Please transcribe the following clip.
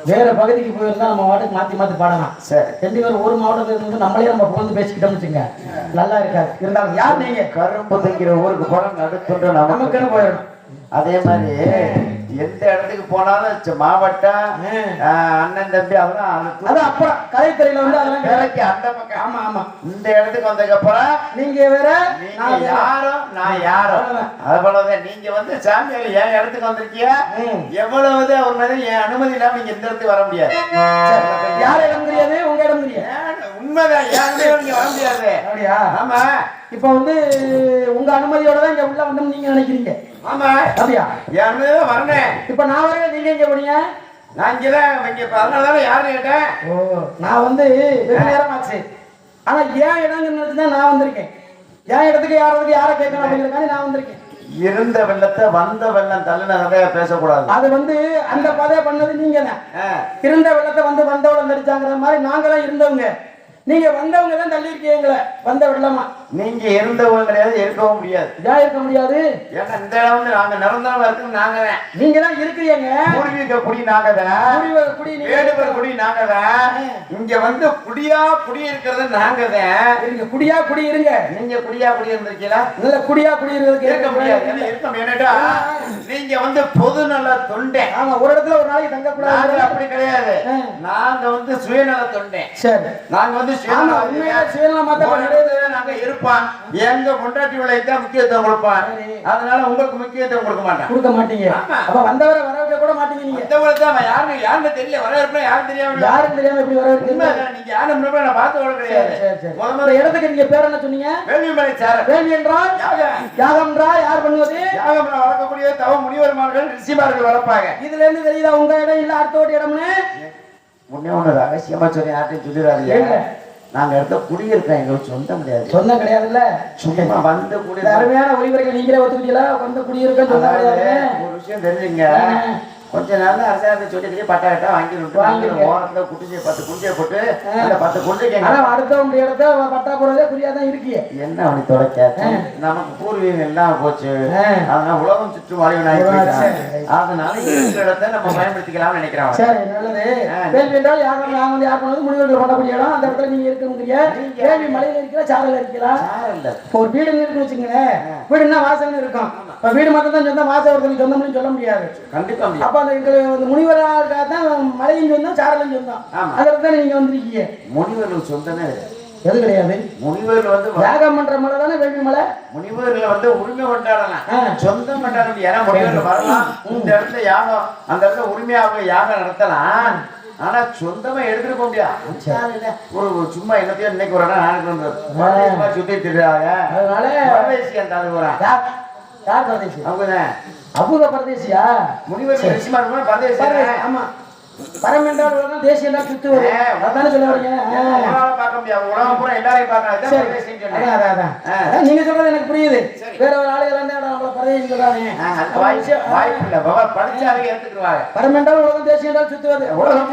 வேற பகுதிக்கு போயிருந்தா நம்ம வாட்டுக்கு மாத்தி மாத்தி பாடலாம். சரி, ரெண்டு பேரும் ஒரு மாவட்டத்துல இருந்து நம்மளே நம்ம புகழ்ந்து பேசிக்கிட்டோம்னு வச்சுங்க, நல்லா இருக்காது. இருந்தாலும் யார் நீங்க கரும்பு தைக்கிற ஊருக்கு போனா நடுத்துன்ற நமக்குன்னு போயிடணும். அதே மாதிரி எந்த இடத்துக்கு போனாலும் மாவட்டம் அண்ணன் தம்பி அதெல்லாம் அப்புறம் கலைத்துறையில வந்து அதெல்லாம் வேலைக்கு அந்த பக்கம். ஆமா ஆமா, இந்த இடத்துக்கு வந்ததுக்கு அப்புறம் நீங்க வேற யாரும் நான் யாரும் அது போலதான். நீங்க வந்து சாமியார் என் இடத்துக்கு வந்திருக்கிய எவ்வளவு ஒரு மாதிரி என் அனுமதி இல்லாம நீங்க இந்த இடத்துக்கு வர முடியாது. யார் இடம் தெரியாது, உங்க இடம் தெரியாது. உண்மைதான், யாருமே நீங்க வர முடியாது. அப்படியா? ஆமா. இப்ப வந்து உங்க அனுமதியோட தான் இங்க உள்ள வந்து நீங்க நினைக்கிறீங்க. ஆமா, அப்படியா? என் அனுமதி தான் வரணும். இப்ப நான் வரேன், நீங்க எங்க போனீங்க? நான் இங்கதான் இங்க. அதனாலதானே யாரு கேட்டேன். ஓ, நான் வந்து வெகு நேரம் ஆச்சு. ஆனா ஏன் இடங்கிறது நான் வந்திருக்கேன். என் இடத்துக்கு யாரை கேட்கணும் அப்படிங்கிறதுக்காண்டி நான் வந்திருக்கேன். இருந்த வெள்ளத்தை வந்த வெள்ளம் தள்ளினதை பேசக்கூடாது. அது வந்து அந்த பதே பண்ணது நீங்க தான். இருந்த வெள்ளத்தை வந்து வந்தவளம் தடிச்சாங்கிற மாதிரி நாங்களாம் இருந்தவங்க. நீங்க வந்தவங்க தான் தள்ளி இருக்கீங்க வந்த வெள்ளமா. நீங்க இருந்தவங்க கிடையாது, இருக்கவும் முடியாது. ஏன் இருக்க முடியாது? ஏன்னா இந்த இடம் வந்து நாங்க நிரந்தரமா இருக்கு. நாங்க நீங்க தான் இருக்கிறீங்க. பூர்வீக குடி நாங்க தான், வேடுவர் குடி நாங்க தான். இங்க வந்து குடியா குடி இருக்கிறது நாங்க தான். நீங்க குடியா குடி இருங்க. நீங்க குடியா குடி இருந்திருக்கீங்களா? இல்ல, குடியா குடி இருக்கிறதுக்கு இருக்க முடியாது. இருக்க ஏன்னாடா நீங்க வந்து பொது நல தொண்டை. ஆமா, ஒரு இடத்துல ஒரு நாளைக்கு தங்க கூடாது. அப்படி கிடையாது, நாங்க வந்து சுயநல தொண்டை. சரி, நாங்க வந்து நாங்க இருப்பான். எங்க பொண்டாட்டி விளையத்தான் முக்கியத்துவம் கொடுப்பான். அதனால உங்களுக்கு முக்கியத்துவம் கொடுக்க மாட்டீங்க. அப்ப வந்தவரை வரவேற்க கூட மாட்டீங்க. நீங்க யாருன்னு தெரியல, வரவேற்ப யாரும் தெரியாம எப்படி வரவேற்க? நீங்க யாரும் நான் பார்த்து வர கிடையாது. முதல்ல இடத்துக்கு நீங்க பேர் என்ன சொன்னீங்க? வேள்விமலை சார். வேள்வி என்றால் யாகம் என்றால் யார் பண்ணுவது? யாகம் வளர்க்கக்கூடிய தவ முனிவர்மார்கள் ரிஷிமார்கள் வளர்ப்பாங்க. இதுல இருந்து தெரியுதா உங்க இடம் இல்ல அடுத்த இடம்னு? முன்னே ஒண்ணு ரகசியமா சொல்லி யார்ட்டையும் சொல்லிடாதீங்க. நாங்க இடத்த குடியிருக்கோம், எங்களுக்கு சொந்தம் கிடையாது. சொந்தம் கிடையாதுல்ல, சும்மா வந்து குடி. அருமையான ஒளிவரைகள் நீங்களே ஒத்துக்கிட்டீங்களா? வந்து குடியிருக்க சொந்தம் கிடையாது. ஒரு விஷயம் தெரிஞ்சுங்க, கொஞ்ச நாள் அரசாங்கத்தை சொல்லிக்கிட்டே பட்டாட்டா வாங்கி ஓரத்துல குடிஞ்சை 10 குடிஞ்சை போட்டு அந்த 10 குடிஞ்சை அடுத்தவங்க இடத்த பட்டா போறதே புரியாதான் இருக்கு. என்ன அப்படி தொடக்க நமக்கு பூர்வீகம் எல்லாம் போச்சு. அதனால உலகம் சுற்றும் அறிவினாய். அதனால இந்த இடத்த நம்ம பயன்படுத்திக்கலாம்னு நினைக்கிறோம். சரி, நல்லது. வேள்வி என்றால் யாரும் நாங்கள் யார் பண்ணது முனிவர்கள் பண்ணக்கூடிய இடம். அந்த இடத்துல நீங்க இருக்கிறீங்க. வேள்வி மலையில இருக்கிற சாரல் இருக்கலாம். ஒரு வீடு இருக்குன்னு வச்சுங்களேன், வீடுன்னா வாசல்னு இருக்கும். இப்ப வீடு மட்டும் தான் சொந்தம், வாசல் ஒருத்தருக்கு சொந்தம்னு சொல்ல முடியாது. கண்டிப்பா. அப்ப அந்த முனிவராக தான் மலையும் சொந்தம் சாரலும் சொந்தம். அந்த இடத்துல நீங்க வந்திருக்கீங்க. முனிவர்கள் சொந்தமே எது கிடையாது. முனிவர்கள் வந்து யாகம் பண்ற மலை தானே வேள்வி மலை. முனிவர்கள் வந்து உரிமை கொண்டாடலாம், சொந்தம் கொண்டாட. ஏன்னா முனிவர்கள் வரலாம் இந்த இடத்துல யாகம், அந்த இடத்துல உரிமையாக யாகம் நடத்தலாம். ஆனா சொந்தமா எடுத்துட்டு போக முடியாது. ஒரு சும்மா என்னத்தையும் இன்னைக்கு ஒரு நாளைக்கு சுத்தி திருறாங்க. அதனால யார் பரதேசி? அவங்கதான் அவங்க பரதேசியா? முனிவர் ரிஷிமா இருக்கும் பரதேசி. பரதேசி, ஆமா. பரம் என்றால் உலகம், தேசியம் என்றால் சுத்துவது. அதானே சொல்ல வரீங்க? பார்க்க முடியாது, உலகம் பூரா எல்லாரையும் பார்க்கலாம். நீங்க சொல்றது எனக்கு புரியுது. வேற ஒரு ஆளுகள் நம்மள பரதேசி சொல்றாங்க. வாய்ப்பு இல்ல, படிச்சாவே ஏத்துக்குவாங்க. பரம் என்றால் உலகம், தேசியம் என்றால் சுத்துவது. உலகம்